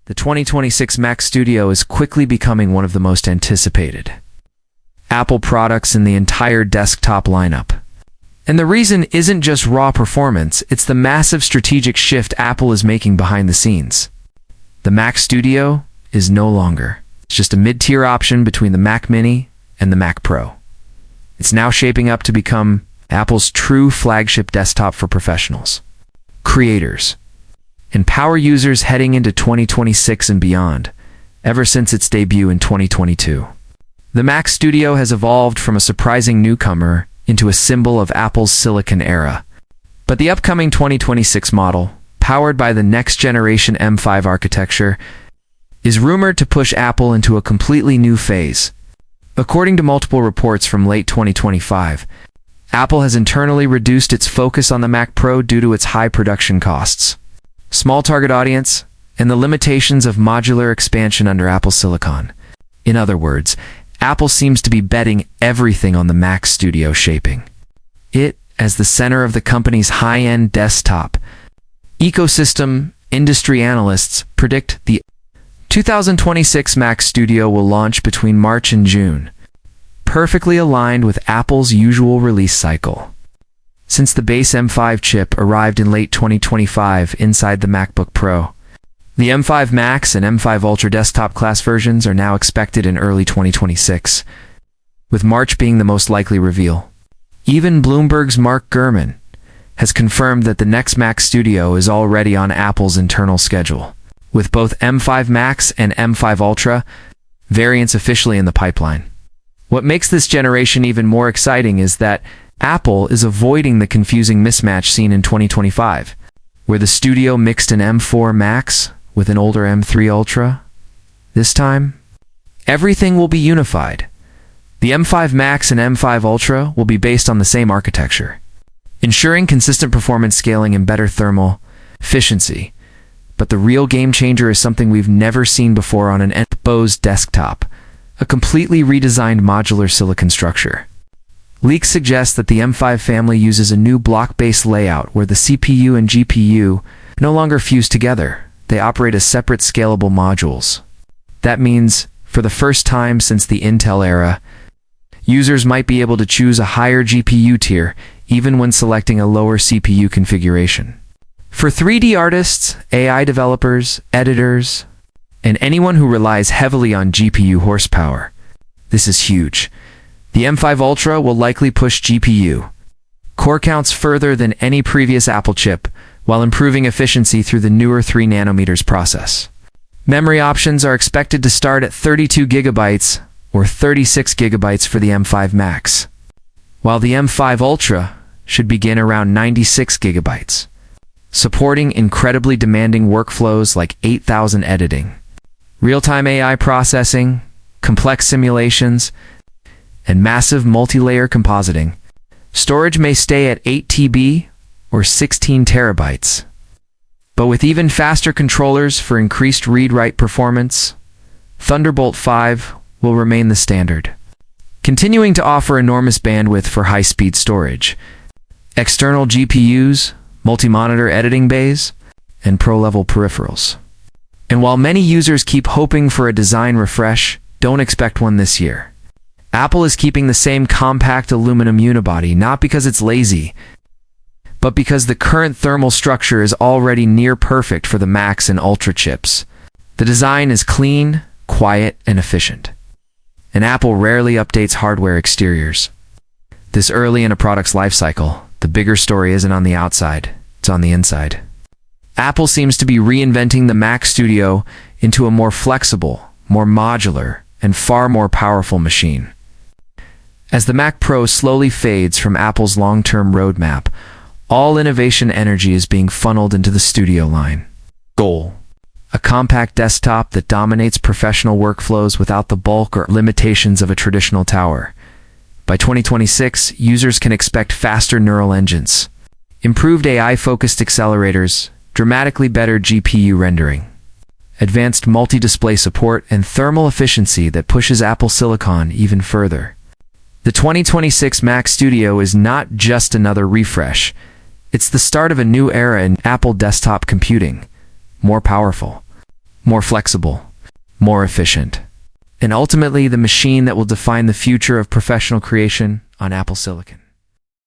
The 2026 Mac Studio is quickly becoming one of the most anticipated Apple products in the entire desktop lineup. And the reason isn't just raw performance, it's the massive strategic shift Apple is making behind the scenes. The Mac Studio is no longer just a mid-tier option between the Mac Mini and the Mac Pro. It's now shaping up to become Apple's true flagship desktop for professionals, creators, and power users heading into 2026 and beyond, ever since its debut in 2022. The Mac Studio has evolved from a surprising newcomer into a symbol of Apple's silicon era. But the upcoming 2026 model, powered by the next-generation M5 architecture, is rumored to push Apple into a completely new phase. According to multiple reports from late 2025, Apple has internally reduced its focus on the Mac Pro due to its high production costs, small target audience, and the limitations of modular expansion under Apple Silicon. In other words, Apple seems to be betting everything on the Mac Studio shaping it as the center of the company's high-end desktop ecosystem. Industry analysts predict the 2026 Mac Studio will launch between March and June, perfectly aligned with Apple's usual release cycle. Since the base M5 chip arrived in late 2025 inside the MacBook Pro, the M5 Max and M5 Ultra desktop class versions are now expected in early 2026, with March being the most likely reveal. Even Bloomberg's Mark Gurman has confirmed that the next Mac Studio is already on Apple's internal schedule, with both M5 Max and M5 Ultra variants officially in the pipeline. What makes this generation even more exciting is that Apple is avoiding the confusing mismatch seen in 2025, where the Studio mixed an M4 Max with an older M3 Ultra. This time, everything will be unified. The M5 Max and M5 Ultra will be based on the same architecture, ensuring consistent performance scaling and better thermal efficiency. But the real game changer is something we've never seen before on an Bose desktop, a completely redesigned modular silicon structure. Leaks suggest that the M5 family uses a new block-based layout where the CPU and GPU no longer fuse together. They operate as separate scalable modules. That means, for the first time since the Intel era, users might be able to choose a higher GPU tier even when selecting a lower CPU configuration. For 3D artists, AI developers, editors, and anyone who relies heavily on GPU horsepower, this is huge. The M5 Ultra will likely push GPU core counts further than any previous Apple chip, while improving efficiency through the newer 3nm process. Memory options are expected to start at 32 GB or 36 GB for the M5 Max, while the M5 Ultra should begin around 96 GB, supporting incredibly demanding workflows like 8,000 editing, real-time AI processing, complex simulations, and massive multi-layer compositing. Storage may stay at 8 TB or 16 terabytes. But with even faster controllers for increased read-write performance, Thunderbolt 5 will remain the standard, continuing to offer enormous bandwidth for high-speed storage, external GPUs, multi-monitor editing bays, and pro-level peripherals. And while many users keep hoping for a design refresh, don't expect one this year. Apple is keeping the same compact aluminum unibody, not because it's lazy, but because the current thermal structure is already near perfect for the Max and Ultra chips. The design is clean, quiet, and efficient. And Apple rarely updates hardware exteriors. This early in a product's lifecycle, the bigger story isn't on the outside, it's on the inside. Apple seems to be reinventing the Mac Studio into a more flexible, more modular, and far more powerful machine. As the Mac Pro slowly fades from Apple's long-term roadmap, all innovation energy is being funneled into the Studio line. Goal: a compact desktop that dominates professional workflows without the bulk or limitations of a traditional tower. By 2026, users can expect faster neural engines, improved AI-focused accelerators, dramatically better GPU rendering, advanced multi-display support, and thermal efficiency that pushes Apple Silicon even further. The 2026 Mac Studio is not just another refresh. It's the start of a new era in Apple desktop computing, more powerful, more flexible, more efficient, and ultimately the machine that will define the future of professional creation on Apple Silicon.